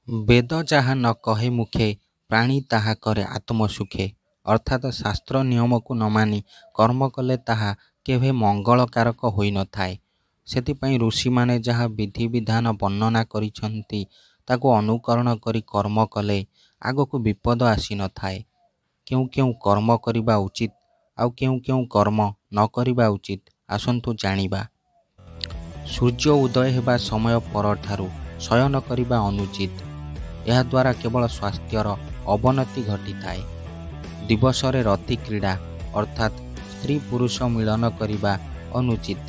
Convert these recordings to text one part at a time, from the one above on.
ବେଦ ଯାହା ନ କହେ ମୁଖେ, ପ୍ରାଣୀ ତାହା କରେ ଆତ୍ମସୁଖେ। ଅର୍ଥାତ୍ ଶାସ୍ତ୍ର ନିୟମକୁ ନ ମାନି କର୍ମ କଲେ ତାହା କେବେ ମଙ୍ଗଳକାରକ ହୋଇନଥାଏ। ସେଥିପାଇଁ ଋଷିମାନେ ଯାହା ବିଧିବିଧାନ ବର୍ଣ୍ଣନା କରିଛନ୍ତି ତାକୁ ଅନୁକରଣ କରି କର୍ମ କଲେ ଆଗକୁ ବିପଦ ଆସିନଥାଏ। କେଉଁ କେଉଁ କର୍ମ କରିବା ଉଚିତ ଆଉ କେଉଁ କେଉଁ କର୍ମ ନ କରିବା ଉଚିତ, ଆସନ୍ତୁ ଜାଣିବା। ସୂର୍ଯ୍ୟ ଉଦୟ ହେବା ସମୟ ପରଠାରୁ ଶୟନ କରିବା ଅନୁଚିତ। ଏହାଦ୍ୱାରା କେବଳ ସ୍ୱାସ୍ଥ୍ୟର ଅବନତି ଘଟିଥାଏ। ଦିବସରେ ରତି କ୍ରୀଡ଼ା ଅର୍ଥାତ୍ ସ୍ତ୍ରୀ ପୁରୁଷ ମିଳନ କରିବା ଅନୁଚିତ।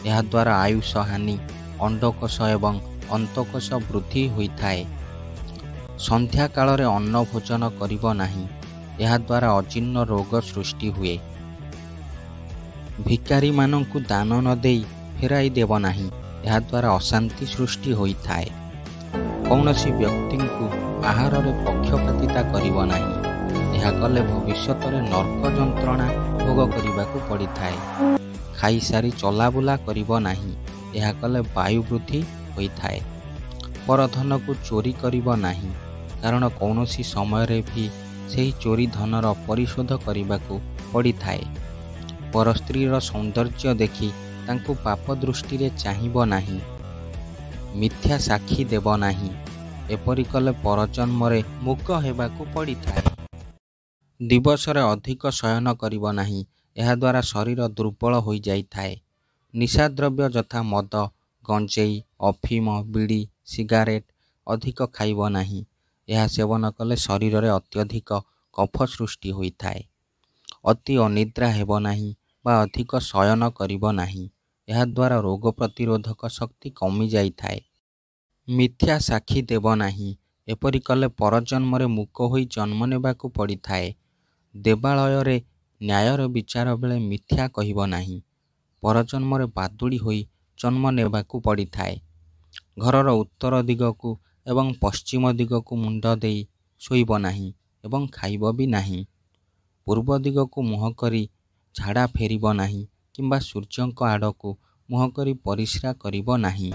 ଏହାଦ୍ୱାରା ଆୟୁଷ ହାନି, ଅଣ୍ଡକୋଷ ଏବଂ ଅନ୍ତକୋଷ ବୃଦ୍ଧି ହୋଇଥାଏ। ସନ୍ଧ୍ୟା କାଳରେ ଅନ୍ନ ଭୋଜନ କରିବ ନାହିଁ। ଏହାଦ୍ୱାରା ଅଜୀର୍ଣ୍ଣ ରୋଗ ସୃଷ୍ଟି ହୁଏ। ଭିକାରୀମାନଙ୍କୁ ଦାନ ନ ଦେଇ ଫେରାଇ ଦେବ ନାହିଁ। ଏହାଦ୍ୱାରା ଅଶାନ୍ତି ସୃଷ୍ଟି ହୋଇଥାଏ। କୌଣସି ବ୍ୟକ୍ତିଙ୍କୁ ଆହାରରେ ପକ୍ଷପାତିତା କରିବ ନାହିଁ। ଏହା କଲେ ଭବିଷ୍ୟତରେ ନର୍କ ଯନ୍ତ୍ରଣା ଭୋଗ କରିବାକୁ ପଡ଼ିଥାଏ। ଖାଇସାରି ଚଲାବୁଲା କରିବ ନାହିଁ। ଏହା କଲେ ବାୟୁ ବୃଦ୍ଧି ହୋଇଥାଏ। ପରଧନକୁ ଚୋରି କରିବ ନାହିଁ, କାରଣ କୌଣସି ସମୟରେ ବି ସେହି ଚୋରି ଧନର ପରିଶୋଧ କରିବାକୁ ପଡ଼ିଥାଏ। ପର ସ୍ତ୍ରୀର ସୌନ୍ଦର୍ଯ୍ୟ ଦେଖି ତାଙ୍କୁ ପାପ ଦୃଷ୍ଟିରେ ଚାହିଁବ ନାହିଁ। ମିଥ୍ୟା ସାକ୍ଷୀ ଦେବ ନାହିଁ। ଏପରି କଲେ ପରଜନ୍ମରେ ମୂକ ହେବାକୁ ପଡ଼ିଥାଏ। ଦିବସରେ ଅଧିକ ଶୟନ କରିବ ନାହିଁ। ଏହାଦ୍ୱାରା ଶରୀର ଦୁର୍ବଳ ହୋଇଯାଇଥାଏ। ନିଶାଦ୍ରବ୍ୟ ଯଥା ମଦ, ଗଞ୍ଜେଇ, ଅଫିମ, ବିଡ଼ି, ସିଗାରେଟ୍ ଅଧିକ ଖାଇବ ନାହିଁ। ଏହା ସେବନ କଲେ ଶରୀରରେ ଅତ୍ୟଧିକ କଫ ସୃଷ୍ଟି ହୋଇଥାଏ। ଅତି ଅନିଦ୍ରା ହେବ ନାହିଁ ବା ଅଧିକ ଶୟନ କରିବ ନାହିଁ। ଏହାଦ୍ୱାରା ରୋଗ ପ୍ରତିରୋଧକ ଶକ୍ତି କମିଯାଇଥାଏ। ମିଥ୍ୟା ସାକ୍ଷୀ ଦେବ ନାହିଁ। ଏପରି କଲେ ପରଜନ୍ମରେ ମୂକ ହୋଇ ଜନ୍ମ ନେବାକୁ ପଡ଼ିଥାଏ। ଦେବାଳୟରେ ନ୍ୟାୟର ବିଚାର ବେଳେ ମିଥ୍ୟା କହିବ ନାହିଁ। ପରଜନ୍ମରେ ବାଦୁଡ଼ି ହୋଇ ଜନ୍ମ ନେବାକୁ ପଡ଼ିଥାଏ। ଘରର ଉତ୍ତର ଦିଗକୁ ଏବଂ ପଶ୍ଚିମ ଦିଗକୁ ମୁଣ୍ଡ ଦେଇ ଶୋଇବ ନାହିଁ ଏବଂ ଖାଇବ ବି ନାହିଁ। ପୂର୍ବ ଦିଗକୁ ମୁହଁ କରି ଝାଡ଼ା ଫେରିବ ନାହିଁ କିମ୍ବା ସୂର୍ଯ୍ୟଙ୍କ ଆଡ଼କୁ ମୁହଁ କରି ପରିସ୍ରା କରିବ ନାହିଁ।